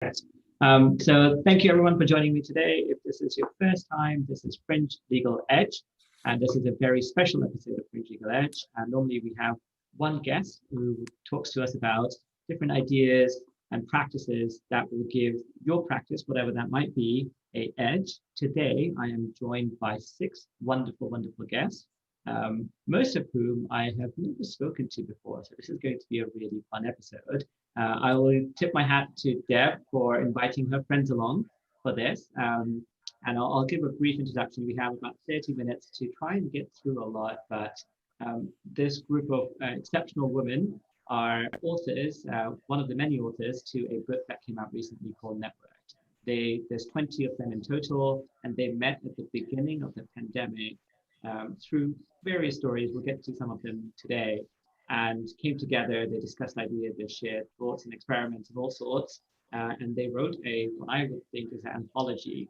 So thank you everyone for joining me today. If this is your first time, this is Fringe Legal Edge, and this is a very special episode of Fringe Legal Edge. And normally we have one guest who talks to us about different ideas and practices that will give your practice, whatever that might be, an edge. Today, I am joined by 6 wonderful, wonderful guests, most of whom I have never spoken to before. So this is going to be a really fun episode. I will tip my hat to Deb for inviting her friends along for this. And I'll give a brief introduction. We have about 30 minutes to try and get through a lot, but this group of exceptional women are authors, one of the many authors to a book that came out recently called Networked. There's 20 of them in total, and they met at the beginning of the pandemic through various stories. We'll get to some of them today, and came together. They discussed ideas, they shared thoughts and experiments of all sorts, and they wrote what I would think is an anthology.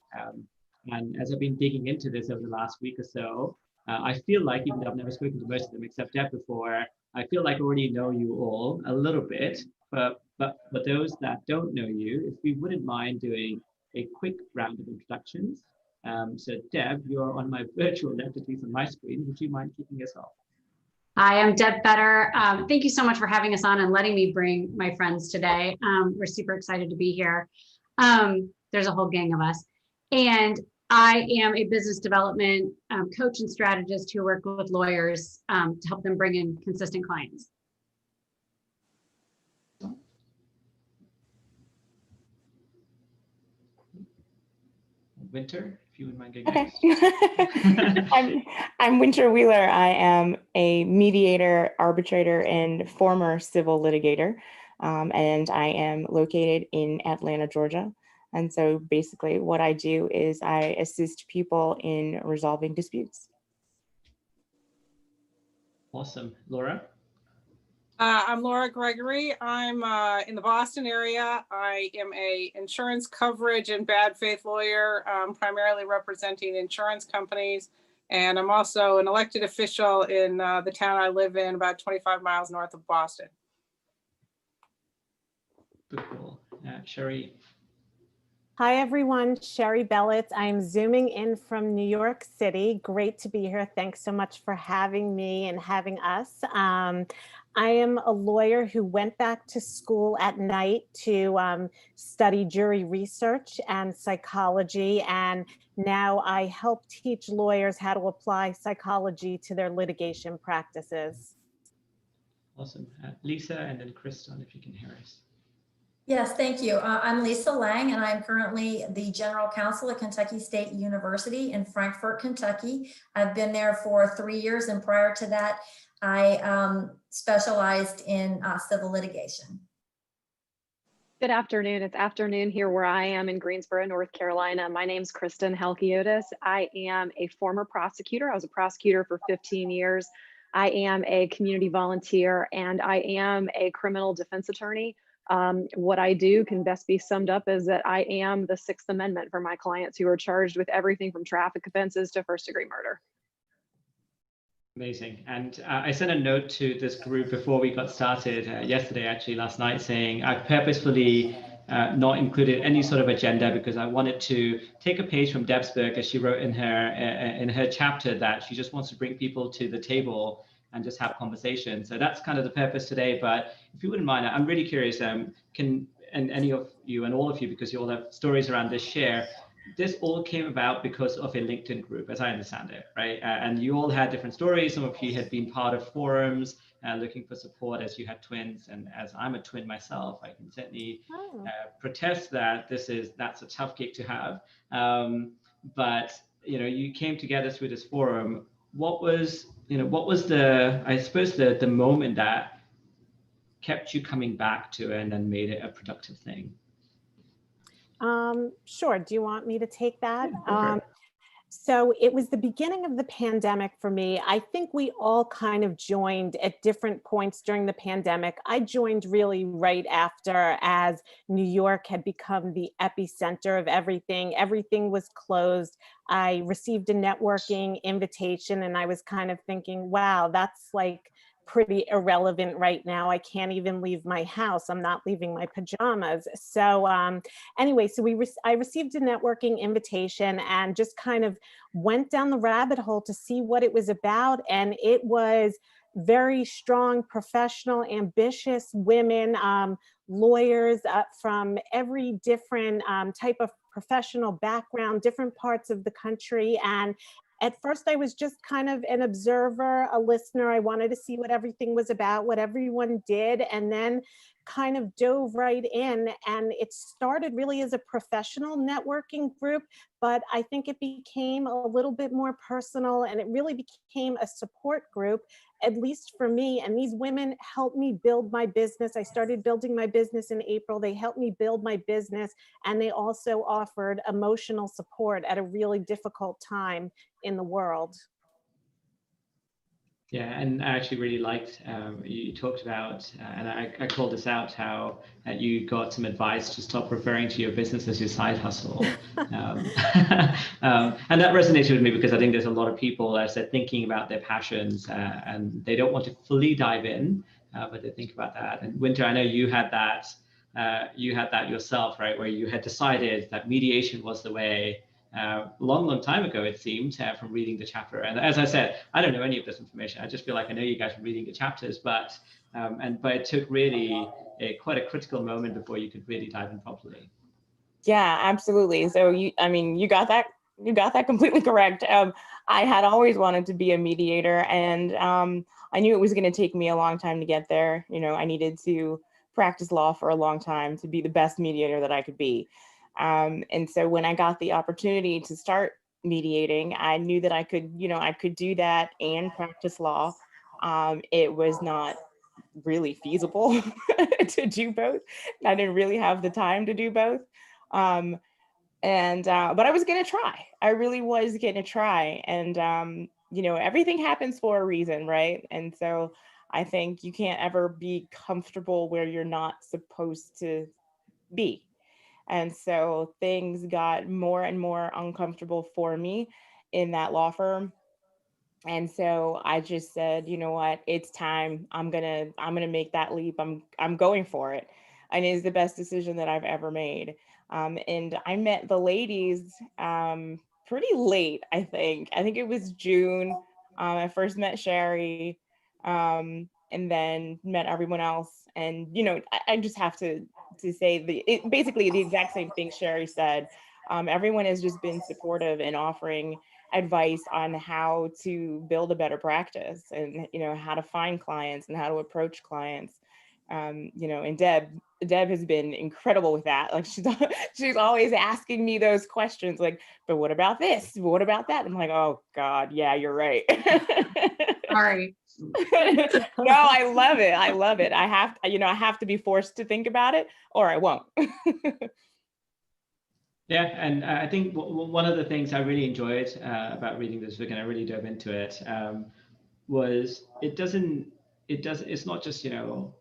And as I've been digging into this over the last week or so, I feel like, even though I've never spoken to most of them except Deb before, I feel like I already know you all a little bit. But for those that don't know you, if we wouldn't mind doing a quick round of introductions. So Deb, you're on my virtual left, at least on my screen. Would you mind kicking us off? Hi, I'm Deb Feder. Thank you so much for having us on and letting me bring my friends today. We're super excited to be here. There's a whole gang of us. And I am a business development coach and strategist who work with lawyers to help them bring in consistent clients. Winter, if you wouldn't mind getting Okay. I'm Winter Wheeler. I am a mediator, arbitrator, and former civil litigator. And I am located in Atlanta, Georgia. And so basically what I do is I assist people in resolving disputes. Awesome. Laura? I'm Laura Gregory. I'm in the Boston area. I am a insurance coverage and bad faith lawyer, primarily representing insurance companies. And I'm also an elected official in the town I live in, about 25 miles north of Boston. Cool. Shari? Hi, everyone. Shari Belitz. I'm zooming in from New York City. Great to be here. Thanks so much for having me and having us. I am a lawyer who went back to school at night to study jury research and psychology. And now I help teach lawyers how to apply psychology to their litigation practices. Awesome. Lisa, and then Christon, if you can hear us. Yes, thank you. I'm Lisa Lang, and I'm currently the General Counsel at Kentucky State University in Frankfort, Kentucky. I've been there for 3 years, and prior to that, I specialized in civil litigation. Good afternoon. It's afternoon here where I am in Greensboro, North Carolina. My name's Christon Halkiotis. I am a former prosecutor. I was a prosecutor for 15 years. I am a community volunteer, and I am a criminal defense attorney. What I do can best be summed up as that I am the Sixth Amendment for my clients who are charged with everything from traffic offenses to first-degree murder. Amazing. And I sent a note to this group before we got started yesterday, actually last night, saying I've purposefully not included any sort of agenda because I wanted to take a page from Deb's book, as she wrote in her chapter, that she just wants to bring people to the table and just have conversation. So that's kind of the purpose today. But if you wouldn't mind, I'm really curious, can any of you and all of you, because you all have stories around this, share, this all came about because of a LinkedIn group, as I understand it, right? And you all had different stories. Some of you had been part of forums looking for support as you had twins. And as I'm a twin myself, I can certainly protest that that's a tough gig to have. But you came together through this forum. What was the, I suppose, the moment that kept you coming back to it and then made it a productive thing? Sure. Do you want me to take that? Okay. So it was the beginning of the pandemic for me. I think we all kind of joined at different points during the pandemic. I joined really right after, as New York had become the epicenter of everything. Everything was closed. I received a networking invitation and I was kind of thinking, wow, that's like pretty irrelevant right now. I can't even leave my house. I'm not leaving my pajamas. So anyway, so I received a networking invitation and just kind of went down the rabbit hole to see what it was about. And it was very strong, professional, ambitious women, lawyers from every different type of professional background, different parts of the country. And at first I was just kind of an observer, a listener. I wanted to see what everything was about, what everyone did, and then kind of dove right in. And it started really as a professional networking group, but I think it became a little bit more personal, and it really became a support group, at least for me. And these women helped me build my business. I started building my business in April. They helped me build my business, and they also offered emotional support at a really difficult time in the world. Yeah, and I actually really liked, you talked about, and I called this out, how you got some advice to stop referring to your business as your side hustle. And that resonated with me because I think there's a lot of people, as they're thinking about their passions and they don't want to fully dive in, but they think about that. And Winter, I know you had that yourself, right? Where you had decided that mediation was the way. Long time ago, it seemed, from reading the chapter. And as I said, I don't know any of this information. I just feel like I know you guys from reading the chapters, but it took really quite a critical moment before you could really dive in properly. Yeah, absolutely. So you got that completely correct. I had always wanted to be a mediator, and I knew it was going to take me a long time to get there. You know, I needed to practice law for a long time to be the best mediator that I could be. And so when I got the opportunity to start mediating, I knew that I could do that and practice law. It was not really feasible to do both. I didn't really have the time to do both. But I was going to try. I really was going to try. And, everything happens for a reason, right? And so I think you can't ever be comfortable where you're not supposed to be. And so things got more and more uncomfortable for me in that law firm. And so I just said, you know what, it's time. I'm gonna make that leap. I'm going for it. And it is the best decision that I've ever made. And I met the ladies pretty late, I think. I think it was June. I first met Shari, and then met everyone else. And, I just have to say basically the exact same thing Shari said. Everyone has just been supportive and offering advice on how to build a better practice and, how to find clients and how to approach clients. And Deb has been incredible with that. Like she's always asking me those questions, like, but what about this? What about that? I'm like, oh God, yeah, you're right. Sorry. No, I love it. I love it. I have to be forced to think about it or I won't. Yeah, and I think one of the things I really enjoyed about reading this book, and I really dove into it, was it's not just,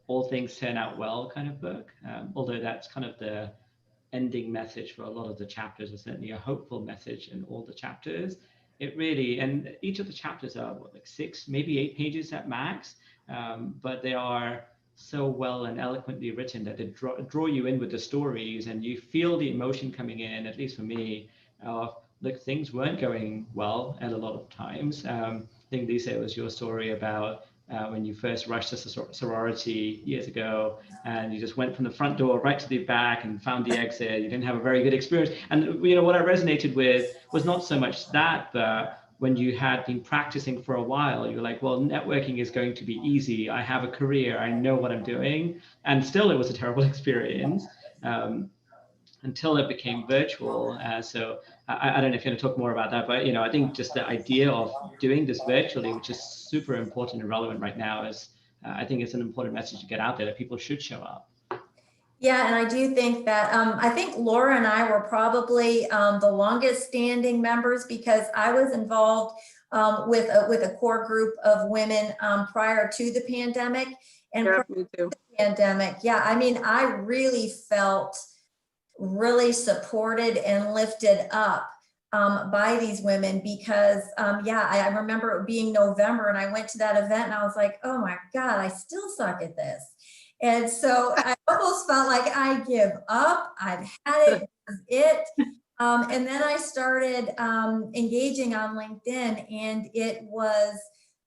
all things turn out well kind of book, although that's kind of the ending message for a lot of the chapters, or certainly a hopeful message in all the chapters. It really, and each of the chapters are like 6, maybe 8 pages at max, but they are so well and eloquently written that they draw you in with the stories, and you feel the emotion coming in, at least for me, of look, things weren't going well at a lot of times. I think, Lisa, it was your story about when you first rushed to sorority years ago, and you just went from the front door right to the back and found the exit. You didn't have a very good experience. And what I resonated with was not so much that, but when you had been practicing for a while, you're like, well, networking is going to be easy. I have a career. I know what I'm doing. And still, it was a terrible experience until it became virtual. So I don't know if you're going to talk more about that, but I think just the idea of doing this virtually, which is super important and relevant right now, is I think it's an important message to get out there that people should show up. Yeah, and I do think that I think Laura and I were probably the longest standing members, because I was involved with a core group of women prior to the pandemic. And yeah, me too. The pandemic, yeah, I mean, I really felt really supported and lifted up by these women because, yeah, I remember it being November and I went to that event and I was like, oh my God, I still suck at this. And so I almost felt like I give up. I've had it. This is it. And then I started engaging on LinkedIn, and it was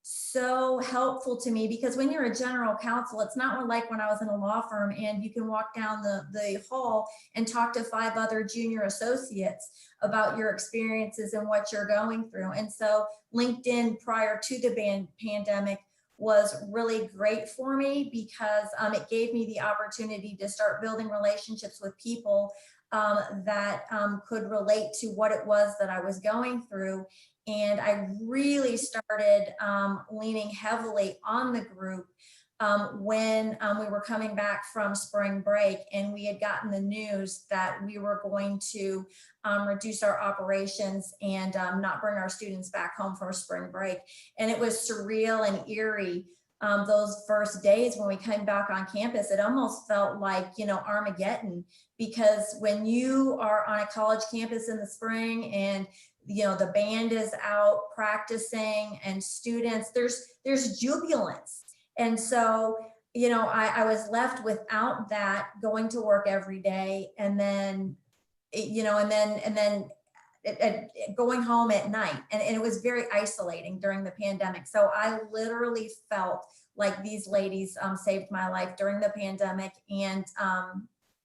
so helpful to me because when you're a general counsel, it's not like when I was in a law firm and you can walk down the hall and talk to 5 other junior associates about your experiences and what you're going through. And so LinkedIn prior to the pandemic was really great for me because it gave me the opportunity to start building relationships with people that could relate to what it was that I was going through. And I really started leaning heavily on the group when we were coming back from spring break and we had gotten the news that we were going to reduce our operations and not bring our students back home for spring break. And it was surreal and eerie. Those first days when we came back on campus, it almost felt like, you know, Armageddon, because when you are on a college campus in the spring and, you know, the band is out practicing and students, there's jubilance. And so, you know, I was left without that, going to work every day. And then, you know, and then going home at night. And it was very isolating during the pandemic. So I literally felt like these ladies saved my life during the pandemic and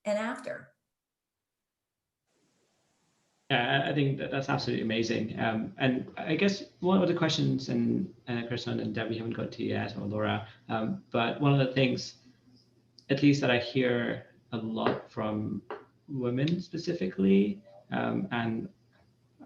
after. Yeah, I think that's absolutely amazing. And I guess one of the questions, and Christon and Deb, we haven't got to yet, or Laura, but one of the things, at least that I hear a lot from women specifically, and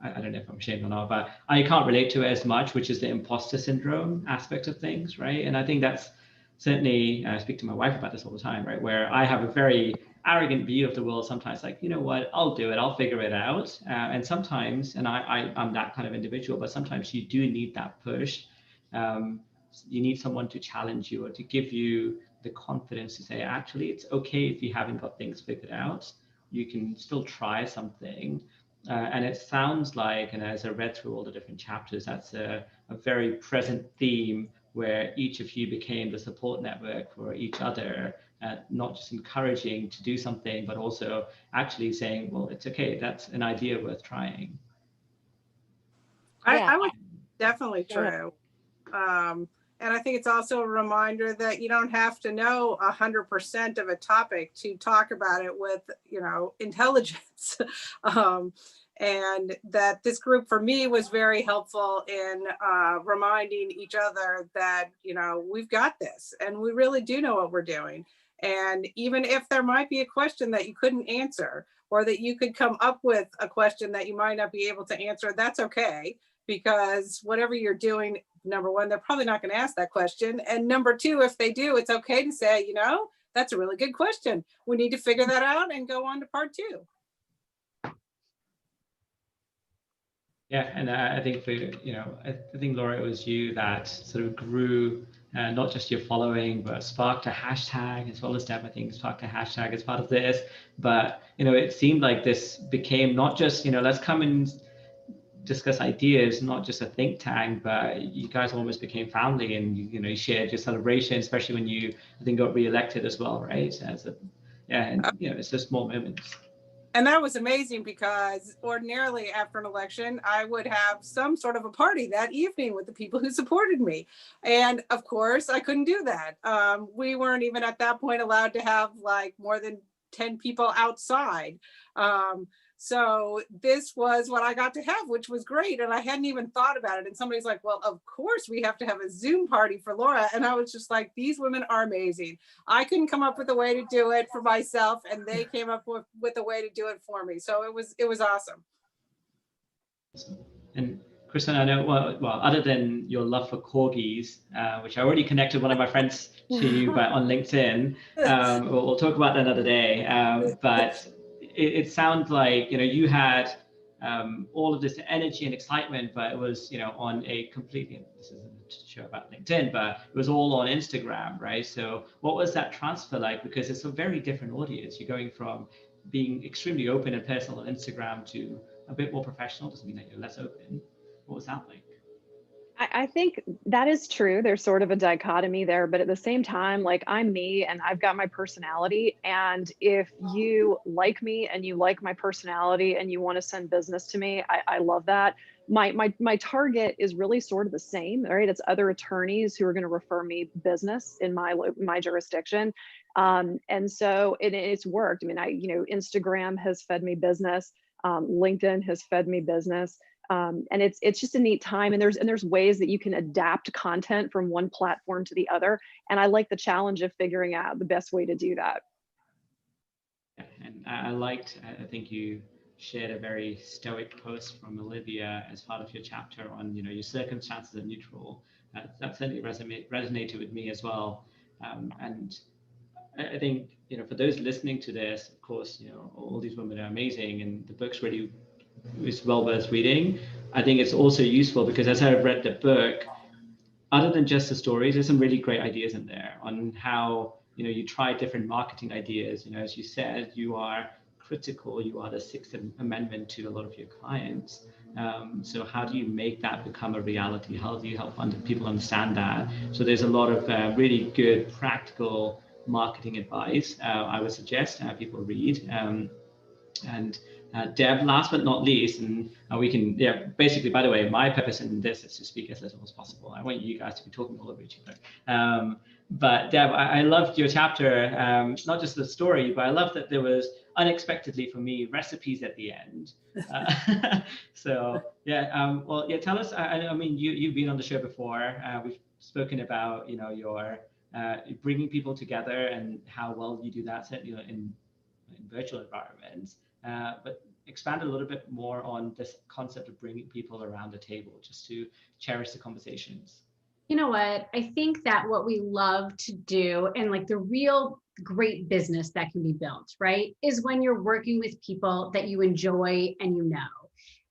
I don't know if I'm ashamed or not, but I can't relate to it as much, which is the imposter syndrome aspect of things, right? And I think that's certainly, I speak to my wife about this all the time, right? Where I have a very arrogant view of the world sometimes, like, you know what, I'll do it, I'll figure it out. And sometimes, and I'm that kind of individual, but sometimes you do need that push. You need someone to challenge you or to give you the confidence to say, actually, it's okay if you haven't got things figured out. You can still try something. And it sounds like, and as I read through all the different chapters, that's a very present theme where each of you became the support network for each other, not just encouraging to do something, but also actually saying, well, it's okay, that's an idea worth trying. I would definitely true. And I think it's also a reminder that you don't have to know 100% of a topic to talk about it with, you know, intelligence. And that this group for me was very helpful in reminding each other that, you know, we've got this and we really do know what we're doing. And even if there might be a question that you couldn't answer, or that you could come up with a question that you might not be able to answer, that's okay. Because whatever you're doing, number one, they're probably not going to ask that question. And number two, if they do, it's okay to say, you know, that's a really good question. We need to figure that out and go on to part 2. Yeah, and I think for, you know, I think, Laura, it was you that sort of grew not just your following, but sparked a hashtag, as well as Deb, I think, sparked a hashtag as part of this. But, you know, it seemed like this became not just, you know, let's come and discuss ideas, not just a think tank, but you guys almost became family, and you know, you shared your celebration, especially when you, I think, got reelected as well, right? Yeah, and you know, it's just small moments. And that was amazing because ordinarily after an election, I would have some sort of a party that evening with the people who supported me. And of course, I couldn't do that. We weren't even at that point allowed to have like more than 10 people outside. So this was what I got to have, which was great. And I hadn't even thought about it. And somebody's like, well, of course we have to have a Zoom party for Laura. And I was just like, these women are amazing. I couldn't come up with a way to do it for myself, and they came up with a way to do it for me. So it was awesome. And Christon, I know, well, other than your love for corgis, which I already connected one of my friends to you on LinkedIn, we'll talk about that another day. But it sounds like, you know, you had all of this energy and excitement, but it was, you know, on a completely, this isn't a show about LinkedIn, but it was all on Instagram, right? So what was that transfer like? Because it's a very different audience. You're going from being extremely open and personal on Instagram to a bit more professional doesn't mean that you're less open. What was that like? I think that is true. There's sort of a dichotomy there, but at the same time, like I'm me and I've got my personality. And if you like me and you like my personality and you want to send business to me, I love that. My target is really sort of the same, right? It's other attorneys who are going to refer me business in my jurisdiction. And so it's worked. I mean, Instagram has fed me business. LinkedIn has fed me business. And it's just a neat time, and there's ways that you can adapt content from one platform to the other. And I like the challenge of figuring out the best way to do that. Yeah, and I think you shared a very stoic post from Olivia as part of your chapter on, your circumstances are neutral. That certainly resonated with me as well. And I think, for those listening to this, of course, all these women are amazing, and the book's really is well worth reading. I think it's also useful because as I've read the book, other than just the stories, there's some really great ideas in there on how, you try different marketing ideas. As you said, you are critical, you are the Sixth Amendment to a lot of your clients. So how do you make that become a reality? How do you help people understand that? So there's a lot of really good practical marketing advice I would suggest people read. And Deb, last but not least, and we can, basically, by the way, my purpose in this is to speak as little as possible. I want you guys to be talking all over each other. But Deb, I loved your chapter, not just the story, but I love that there was unexpectedly for me recipes at the end. So tell us. I mean, you've been on the show before. We've spoken about your bringing people together and how well you do that, in virtual environments. But expand a little bit more on this concept of bringing people around the table just to cherish the conversations. You know what? I think that what we love to do, and like the real great business that can be built, right, is when you're working with people that you enjoy and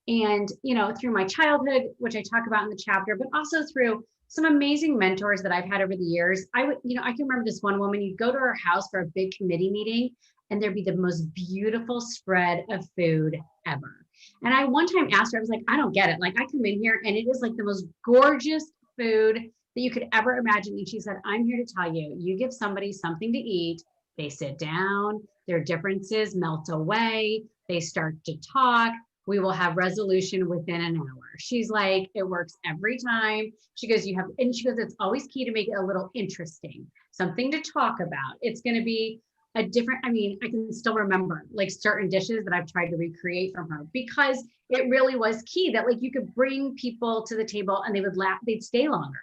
And, through my childhood, which I talk about in the chapter, but also through some amazing mentors that I've had over the years. I can remember this one woman, you'd go to her house for a big committee meeting, and there'd be the most beautiful spread of food ever. And I one time asked her, I was like, I don't get it. Like, I come in here and it is like the most gorgeous food that you could ever imagine. And she said, I'm here to tell you, you give somebody something to eat, they sit down, their differences melt away, they start to talk, we will have resolution within an hour. She's like, it works every time. She goes, it's always key to make it a little interesting, something to talk about. It's going to be a different, I can still remember like certain dishes that I've tried to recreate from her, because it really was key that like you could bring people to the table and they would laugh, they'd stay longer.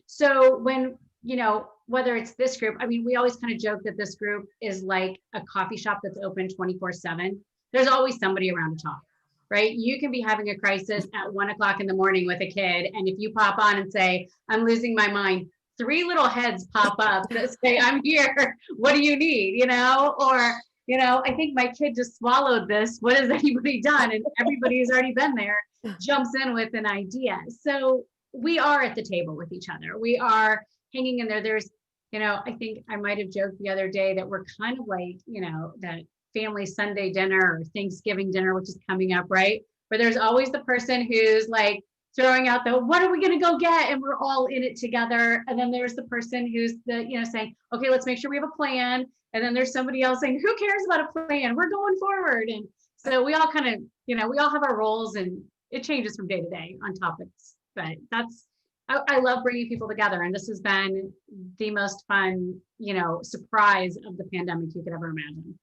So when, whether it's this group, we always kind of joke that this group is like a coffee shop that's open 24/7. There's always somebody around to talk, right? You can be having a crisis at 1 o'clock in the morning with a kid. And if you pop on and say, I'm losing my mind, 3 little heads pop up that say, I'm here. What do you need? Or, I think my kid just swallowed this. What has anybody done? And everybody who's already been there jumps in with an idea. So we are at the table with each other. We are hanging in there. There's, I think I might've joked the other day that we're kind of like, that family Sunday dinner or Thanksgiving dinner, which is coming up, right? Where there's always the person who's like, throwing out what are we going to go get? And we're all in it together. And then there's the person who's saying, okay, let's make sure we have a plan. And then there's somebody else saying, who cares about a plan? We're going forward. And so we all kind of, we all have our roles, and it changes from day to day on topics. But I love bringing people together. And this has been the most fun, surprise of the pandemic you could ever imagine.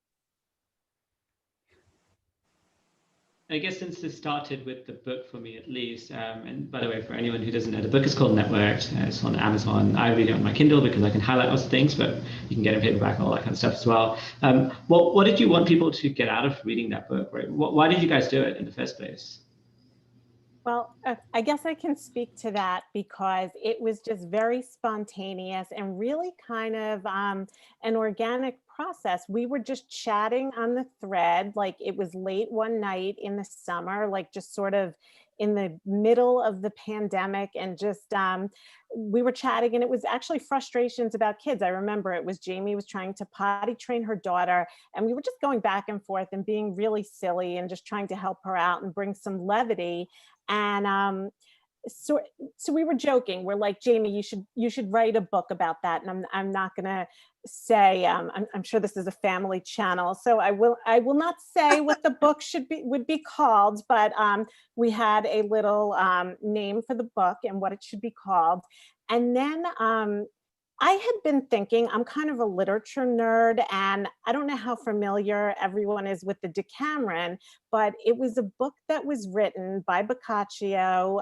I guess since this started with the book for me, at least, and by the way, for anyone who doesn't know, the book is called Networked. It's on Amazon. I read it on my Kindle because I can highlight lots of things, but you can get it in paperback and all that kind of stuff as well. What did you want people to get out of reading that book? Right? Why did you guys do it in the first place? Well, I guess I can speak to that because it was just very spontaneous and really kind of an organic process. We were just chatting on the thread, like it was late one night in the summer, like just sort of in the middle of the pandemic, and just we were chatting, and it was actually frustrations about kids. I remember it was Jamie was trying to potty train her daughter, and we were just going back and forth and being really silly and just trying to help her out and bring some levity. And so we were joking. We're like, Jamie, you should write a book about that. And I'm not gonna say, I'm sure this is a family channel, so I will not say what the book would be called, but we had a little name for the book and what it should be called. And then I had been thinking, I'm kind of a literature nerd, and I don't know how familiar everyone is with the Decameron, but it was a book that was written by Boccaccio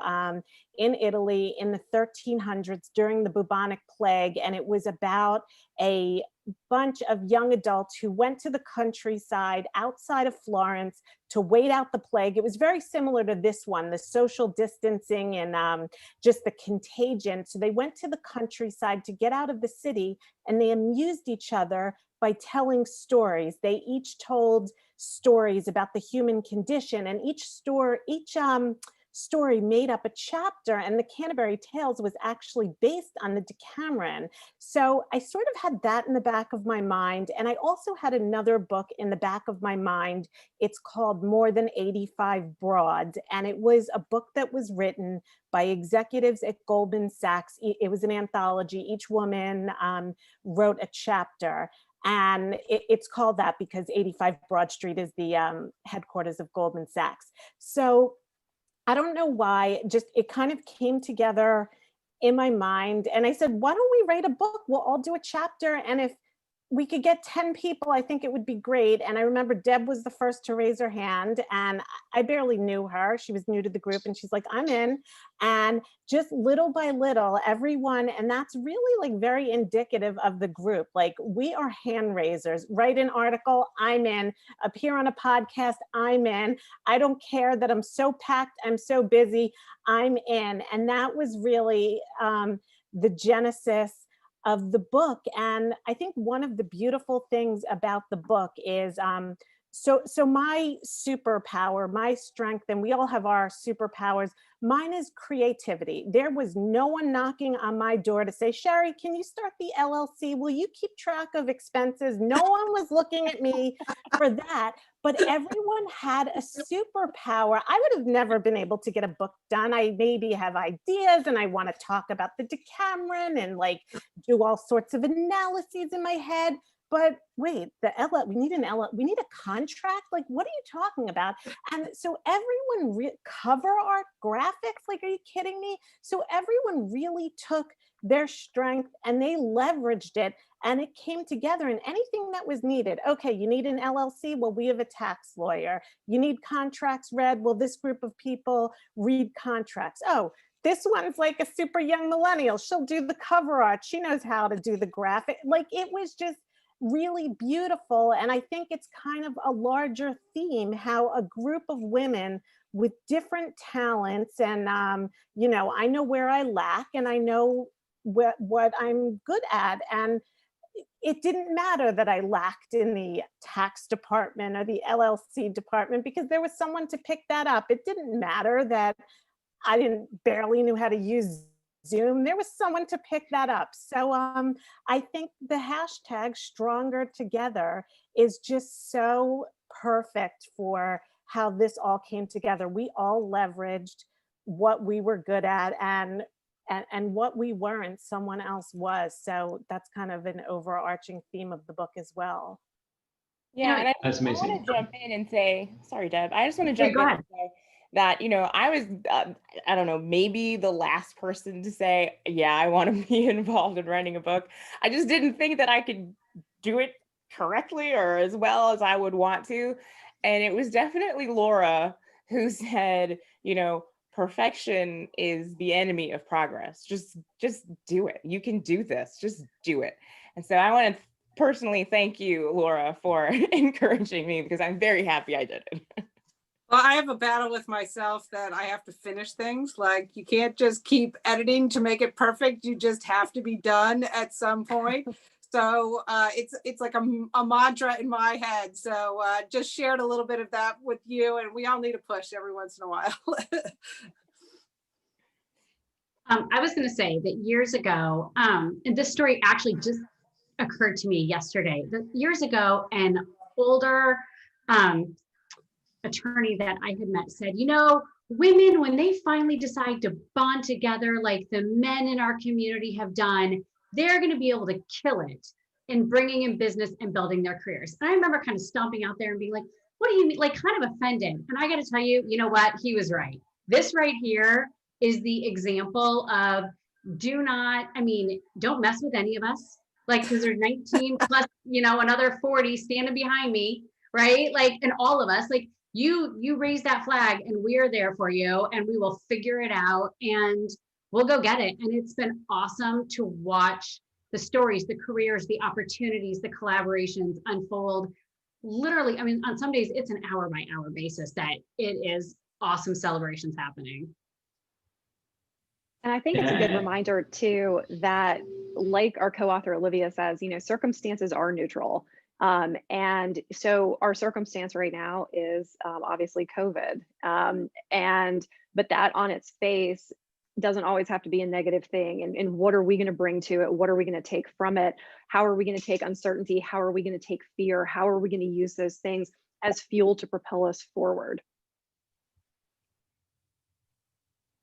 in Italy in the 1300s during the bubonic plague. And it was about a bunch of young adults who went to the countryside outside of Florence to wait out the plague. It was very similar to this one, the social distancing and just the contagion. So they went to the countryside to get out of the city, and they amused each other by telling stories. They each told stories about the human condition, and each story made up a chapter, and the Canterbury Tales was actually based on the Decameron. So I sort of had that in the back of my mind. And I also had another book in the back of my mind. It's called More Than 85 Broads. And it was a book that was written by executives at Goldman Sachs. It was an anthology. Each woman wrote a chapter. And it's called that because 85 Broad Street is the headquarters of Goldman Sachs. So I don't know why, just it kind of came together in my mind. And I said, why don't we write a book? We'll all do a chapter. And if we could get 10 people, I think it would be great. And I remember Deb was the first to raise her hand, and I barely knew her. She was new to the group, and she's like, I'm in. And just little by little, everyone, and that's really like very indicative of the group. Like, we are hand raisers. Write an article, I'm in. Appear on a podcast, I'm in. I don't care that I'm so packed, I'm so busy, I'm in. And that was really the genesis of the book. And I think one of the beautiful things about the book is so my superpower, my strength, and we all have our superpowers, mine is creativity. There was no one knocking on my door to say, Shari, can you start the LLC? Will you keep track of expenses? No one was looking at me for that, but everyone had a superpower. I would have never been able to get a book done. I maybe have ideas and I want to talk about the Decameron and like do all sorts of analyses in my head. But wait, we need a contract? Like, what are you talking about? And so everyone, cover art, graphics, like, are you kidding me? So everyone really took their strength and they leveraged it, and it came together. And anything that was needed, okay, you need an LLC? Well, we have a tax lawyer. You need contracts read? Well, this group of people read contracts. Oh, this one's like a super young millennial. She'll do the cover art. She knows how to do the graphic. Like, it was just really beautiful. And I think it's kind of a larger theme, how a group of women with different talents and, you know, I know where I lack and I know what I'm good at. And it didn't matter that I lacked in the tax department or the LLC department, because there was someone to pick that up. It didn't matter that I barely knew how to use Zoom. There was someone to pick that up. So I think the hashtag Stronger Together is just so perfect for how this all came together. We all leveraged what we were good at, and what we weren't, someone else was. So that's kind of an overarching theme of the book as well. Yeah, and That's amazing. I want to jump in and say, sorry, Deb, I just want to jump in and say that, you know, I was, I don't know, maybe the last person to say, yeah, I want to be involved in writing a book. I just didn't think that I could do it correctly or as well as I would want to. And it was definitely Laura who said, you know, perfection is the enemy of progress. Just do it. You can do this. Just do it. And so I want to personally thank you, Laura, for encouraging me, because I'm very happy I did it. Well, I have a battle with myself that I have to finish things. Like, you can't just keep editing to make it perfect. You just have to be done at some point. So it's like a mantra in my head. So just shared a little bit of that with you, and we all need a push every once in a while. I was going to say that years ago, and this story actually just occurred to me yesterday. Years ago, an older attorney that I had met said, you know, women, when they finally decide to bond together like the men in our community have done, they're going to be able to kill it in bringing in business and building their careers. And I remember kind of stomping out there and being like, what do you mean? Like kind of offended. And I got to tell you, you know what? He was right. This right here is the example of don't mess with any of us. Like, because there's 19 plus, another 40 standing behind me, right? Like, and all of us, like you raise that flag and we're there for you and we will figure it out and we'll go get it. And it's been awesome to watch the stories, the careers, the opportunities, the collaborations unfold. Literally, on some days it's an hour by hour basis that it is awesome celebrations happening. And I think it's a good reminder too that, like our co-author Olivia says, circumstances are neutral. And so our circumstance right now is obviously COVID. But that on its face doesn't always have to be a negative thing. And what are we going to bring to it? What are we going to take from it? How are we going to take uncertainty? How are we going to take fear? How are we going to use those things as fuel to propel us forward?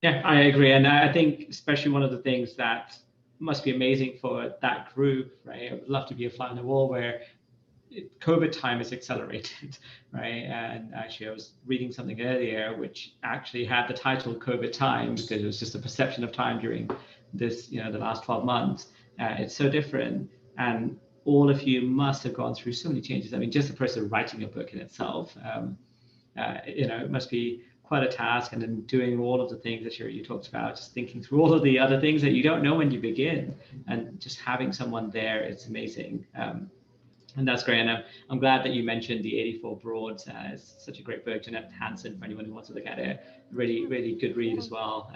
Yeah, I agree. And I think especially one of the things that must be amazing for that group, right? I would love to be a fly on the wall where COVID time is accelerated, right? And actually I was reading something earlier, which actually had the title COVID time because it was just a perception of time during this, the last 12 months. It's so different. And all of you must have gone through so many changes. Just the process of writing a book in itself, it must be quite a task, and then doing all of the things that you talked about, just thinking through all of the other things that you don't know when you begin, and just having someone there, it's amazing. And that's great. And I'm glad that you mentioned the 84 Broads. It's such a great book. Jeanette Hansen, for anyone who wants to look at it, really, really good read as well.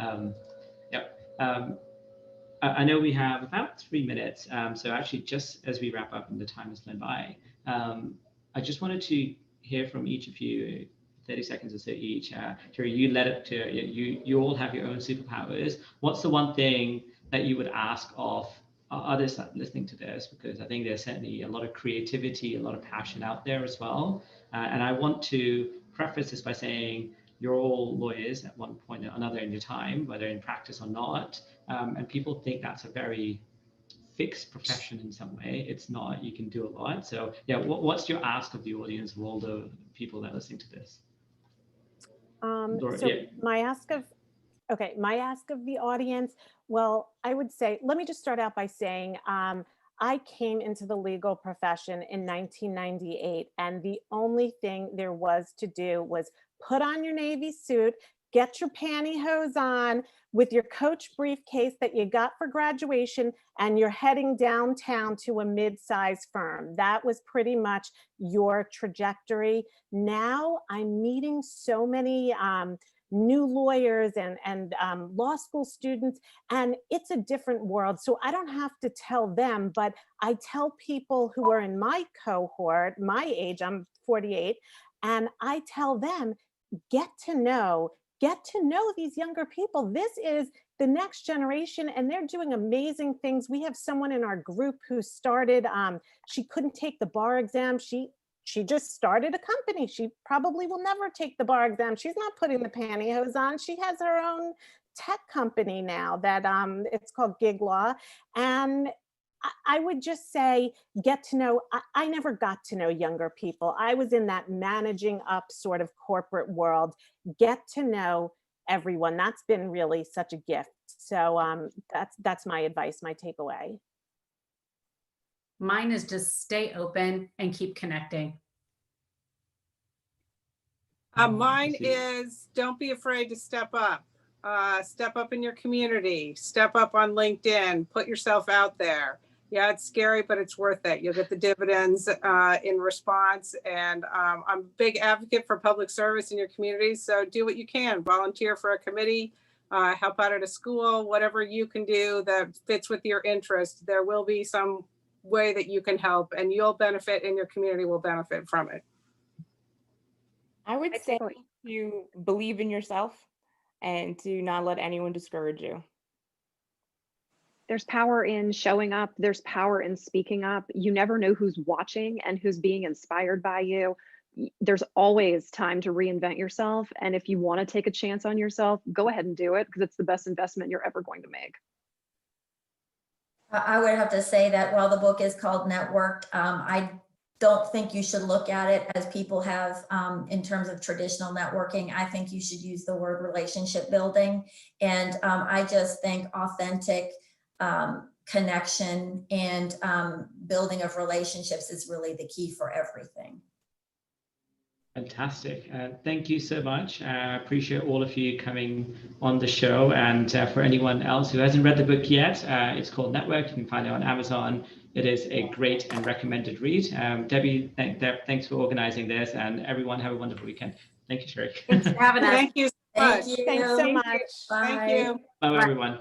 I know we have about 3 minutes. So actually, just as we wrap up and the time has flown by, I just wanted to hear from each of you, 30 seconds or so each. Shari, you led it to, you all have your own superpowers. What's the one thing that you would ask of others listening to this? Because I think there's certainly a lot of creativity, a lot of passion out there as well. And I want to preface this by saying you're all lawyers at one point or another in your time, whether in practice or not. And people think that's a very fixed profession in some way. It's not. You can do a lot. So yeah, what's your ask of the audience, of all the people that are listening to this? My ask of the audience, well, I would say, let me just start out by saying, I came into the legal profession in 1998, and the only thing there was to do was put on your Navy suit, get your pantyhose on with your Coach briefcase that you got for graduation, and you're heading downtown to a mid-sized firm. That was pretty much your trajectory. Now I'm meeting so many new lawyers and law school students, and it's a different world. So I don't have to tell them, but I tell people who are in my cohort, my age, I'm 48, and I tell them, get to know these younger people. This is the next generation, and they're doing amazing things. We have someone in our group who started, she couldn't take the bar exam. She just started a company. She probably will never take the bar exam. She's not putting the pantyhose on. She has her own tech company now that it's called Gig Law. And I would just say, get to know, I never got to know younger people. I was in that managing up sort of corporate world. Get to know everyone. That's been really such a gift. So that's my advice, my takeaway. Mine is just stay open and keep connecting. Mine is don't be afraid to step up. Step up in your community. Step up on LinkedIn. Put yourself out there. Yeah, it's scary, but it's worth it. You'll get the dividends in response. And I'm a big advocate for public service in your community. So do what you can. Volunteer for a committee. Help out at a school. Whatever you can do that fits with your interest. There will be some way that you can help, and you'll benefit and your community will benefit from it. I would say you believe in yourself and to not let anyone discourage you. There's power in showing up. There's power in speaking up. You never know who's watching and who's being inspired by you. There's always time to reinvent yourself. And if you want to take a chance on yourself, go ahead and do it, because it's the best investment you're ever going to make. I would have to say that while the book is called Networked, I don't think you should look at it as people have in terms of traditional networking. I think you should use the word relationship building. And I just think authentic connection and building of relationships is really the key for everything. Fantastic. Thank you so much. I appreciate all of you coming on the show. And for anyone else who hasn't read the book yet, it's called Network. You can find it on Amazon. It is a great and recommended read. Debbie, thanks for organizing this, and everyone have a wonderful weekend. Thank you, Shari. Thanks for having us. Thank you so much. Thank you. Thanks so much. Bye. Thank you. Bye, everyone.